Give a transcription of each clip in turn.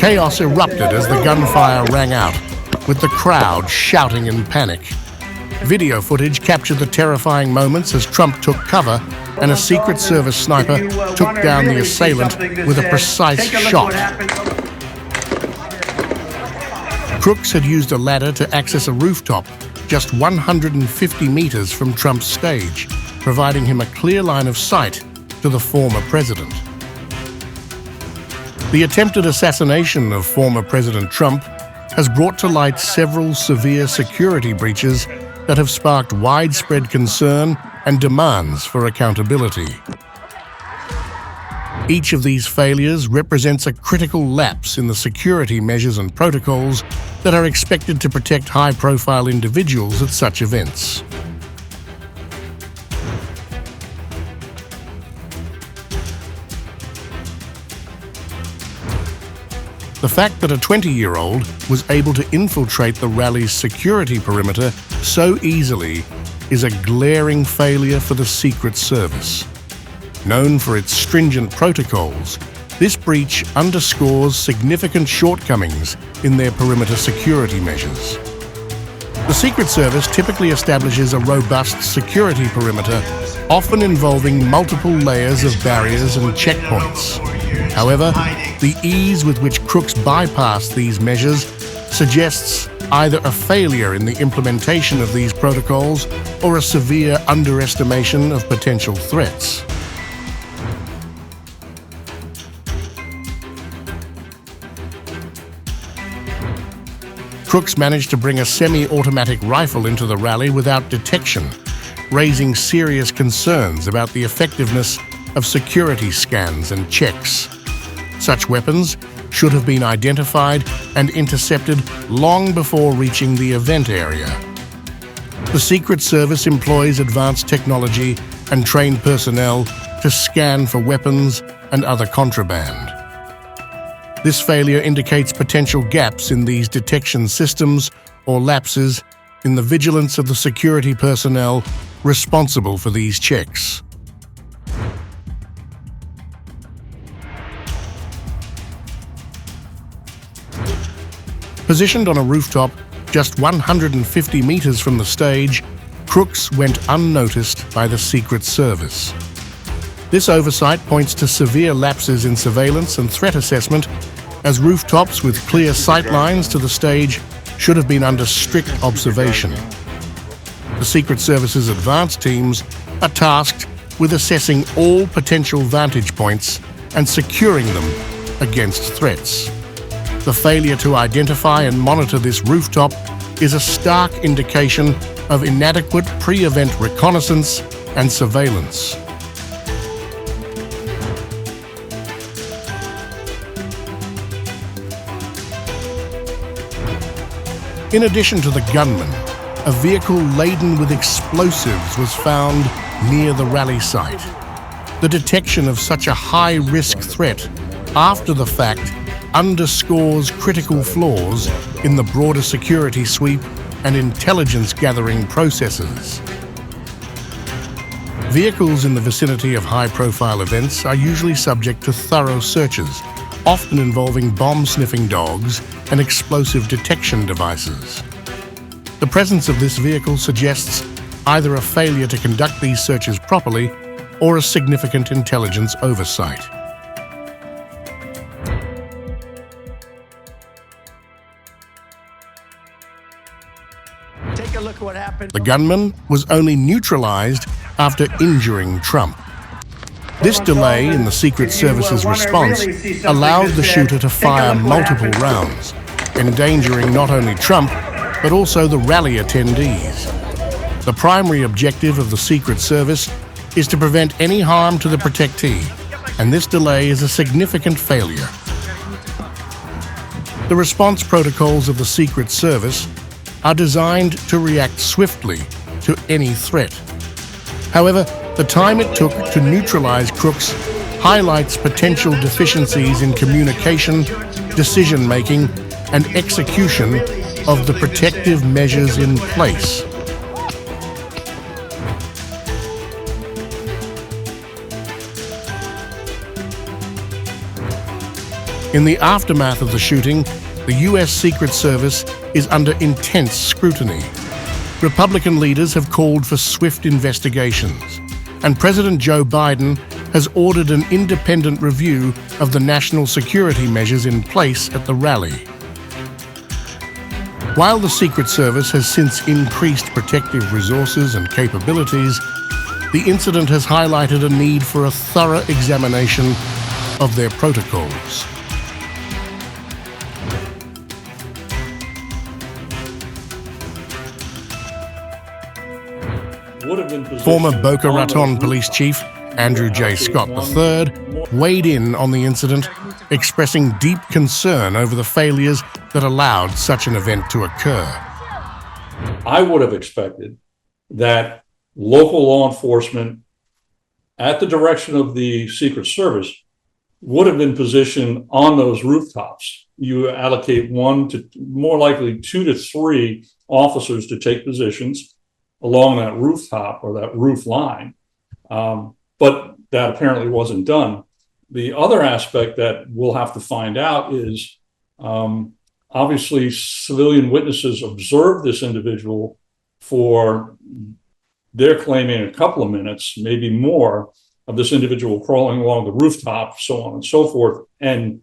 Chaos erupted as the gunfire rang out, with the crowd shouting in panic. Video footage captured the terrifying moments as Trump took cover and a Secret Service sniper took down the assailant with a precise shot. Crooks had used a ladder to access a rooftop just 150 meters from Trump's stage, providing him a clear line of sight to the former president. The attempted assassination of former President Trump has brought to light several severe security breaches that have sparked widespread concern and demands for accountability. Each of these failures represents a critical lapse in the security measures and protocols that are expected to protect high-profile individuals at such events. The fact that a 20-year-old was able to infiltrate the rally's security perimeter so easily is a glaring failure for the Secret Service. Known for its stringent protocols, this breach underscores significant shortcomings in their perimeter security measures. The Secret Service typically establishes a robust security perimeter, often involving multiple layers of barriers and checkpoints. However, the ease with which crooks bypass these measures suggests either a failure in the implementation of these protocols or a severe underestimation of potential threats. Crooks managed to bring a semi-automatic rifle into the rally without detection, raising serious concerns about the effectiveness of security scans and checks. Such weapons should have been identified and intercepted long before reaching the event area. The Secret Service employs advanced technology and trained personnel to scan for weapons and other contraband. This failure indicates potential gaps in these detection systems or lapses in the vigilance of the security personnel responsible for these checks. Positioned on a rooftop just 150 meters from the stage, crooks went unnoticed by the Secret Service. This oversight points to severe lapses in surveillance and threat assessment, as rooftops with clear sight lines to the stage should have been under strict observation. The Secret Service's advanced teams are tasked with assessing all potential vantage points and securing them against threats. The failure to identify and monitor this rooftop is a stark indication of inadequate pre-event reconnaissance and surveillance. In addition to the gunman, a vehicle laden with explosives was found near the rally site. The detection of such a high-risk threat after the fact underscores critical flaws in the broader security sweep and intelligence-gathering processes. Vehicles in the vicinity of high-profile events are usually subject to thorough searches, often involving bomb-sniffing dogs and explosive detection devices. The presence of this vehicle suggests either a failure to conduct these searches properly or a significant intelligence oversight. Take a look at what happened. The gunman was only neutralized after injuring Trump. This delay in the Secret Service's response allowed the shooter to fire multiple rounds, endangering not only Trump, but also the rally attendees. The primary objective of the Secret Service is to prevent any harm to the protectee, and this delay is a significant failure. The response protocols of the Secret Service are designed to react swiftly to any threat. However, the time it took to neutralize crooks highlights potential deficiencies in communication, decision-making, and execution of the protective measures in place. In the aftermath of the shooting, the U.S. Secret Service is under intense scrutiny. Republican leaders have called for swift investigations, and President Joe Biden has ordered an independent review of the national security measures in place at the rally. While the Secret Service has since increased protective resources and capabilities, the incident has highlighted a need for a thorough examination of their protocols. Former Boca Raton Police Chief Andrew J. Scott III weighed in on the incident, expressing deep concern over the failures that allowed such an event to occur. I would have expected that local law enforcement, at the direction of the Secret Service, would have been positioned on those rooftops. You allocate one to more likely 2 to 3 officers to take positions along that rooftop or that roof line. But that apparently wasn't done. The other aspect that we'll have to find out is obviously civilian witnesses observed this individual for, they're claiming, a couple of minutes, maybe more, of this individual crawling along the rooftop, so on and so forth. And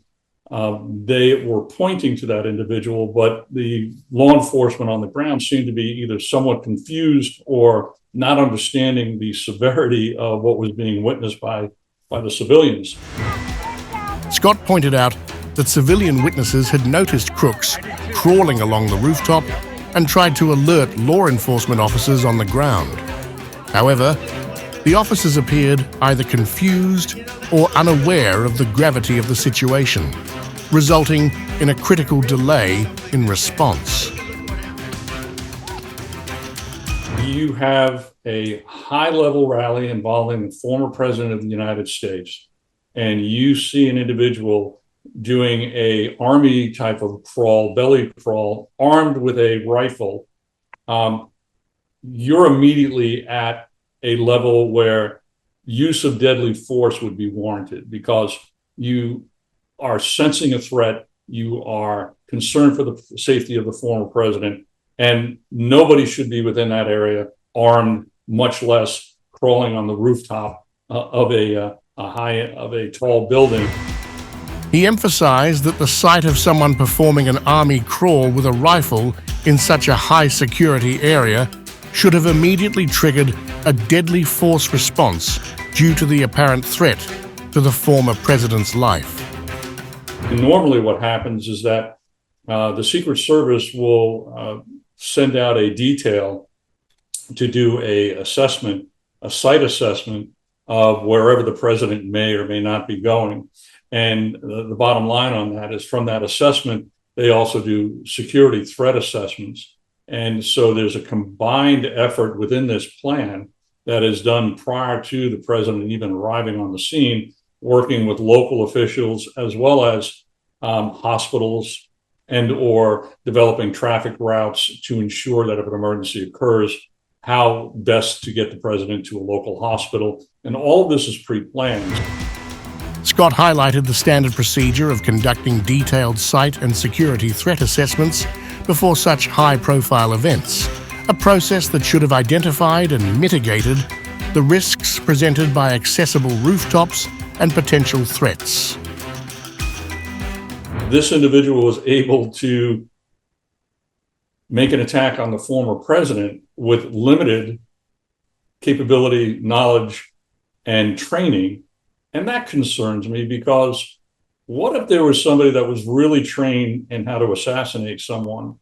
they were pointing to that individual, but the law enforcement on the ground seemed to be either somewhat confused or not understanding the severity of what was being witnessed by the civilians. Scott pointed out that civilian witnesses had noticed crooks crawling along the rooftop and tried to alert law enforcement officers on the ground. However, the officers appeared either confused or unaware of the gravity of the situation, resulting in a critical delay in response. You have a high-level rally involving the former president of the United States, and you see an individual doing a army type of crawl, belly crawl, armed with a rifle. You're immediately at a level where use of deadly force would be warranted, because you are sensing a threat, you are concerned for the safety of the former president, and nobody should be within that area armed, much less crawling on the rooftop of a tall building. He emphasized that the sight of someone performing an army crawl with a rifle in such a high security area should have immediately triggered a deadly force response due to the apparent threat to the former president's life. Normally what happens is that the Secret Service will send out a detail to do a site assessment of wherever the president may or may not be going. And the bottom line on that is, from that assessment, they also do security threat assessments. And so there's a combined effort within this plan that is done prior to the president even arriving on the scene, working with local officials as well as hospitals, and or developing traffic routes to ensure that if an emergency occurs, how best to get the president to a local hospital. And all of this is pre-planned. Scott highlighted the standard procedure of conducting detailed site and security threat assessments before such high-profile events, a process that should have identified and mitigated the risks presented by accessible rooftops and potential threats. This individual was able to make an attack on the former president with limited capability, knowledge, and training. And that concerns me, because what if there was somebody that was really trained in how to assassinate someone?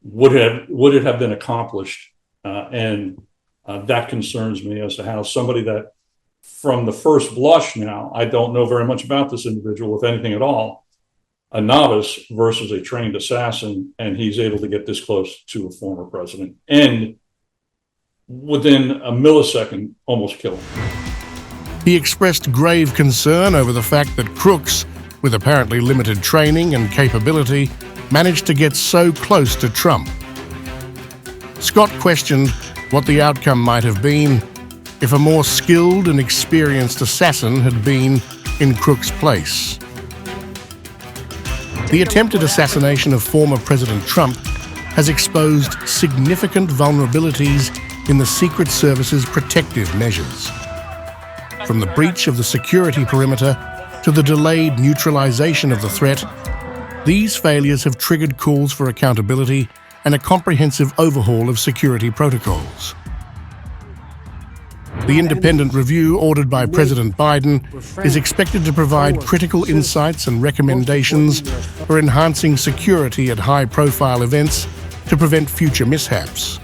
Would it have been accomplished? That concerns me as to how somebody that, from the first blush now, I don't know very much about this individual, if anything at all, a novice versus a trained assassin, and he's able to get this close to a former president and within a millisecond almost kill him. He expressed grave concern over the fact that crooks, with apparently limited training and capability, managed to get so close to Trump. Scott questioned what the outcome might have been if a more skilled and experienced assassin had been in Crook's place. The attempted assassination of former President Trump has exposed significant vulnerabilities in the Secret Service's protective measures. From the breach of the security perimeter to the delayed neutralization of the threat, these failures have triggered calls for accountability and a comprehensive overhaul of security protocols. The independent review ordered by President Biden is expected to provide critical insights and recommendations for enhancing security at high-profile events to prevent future mishaps.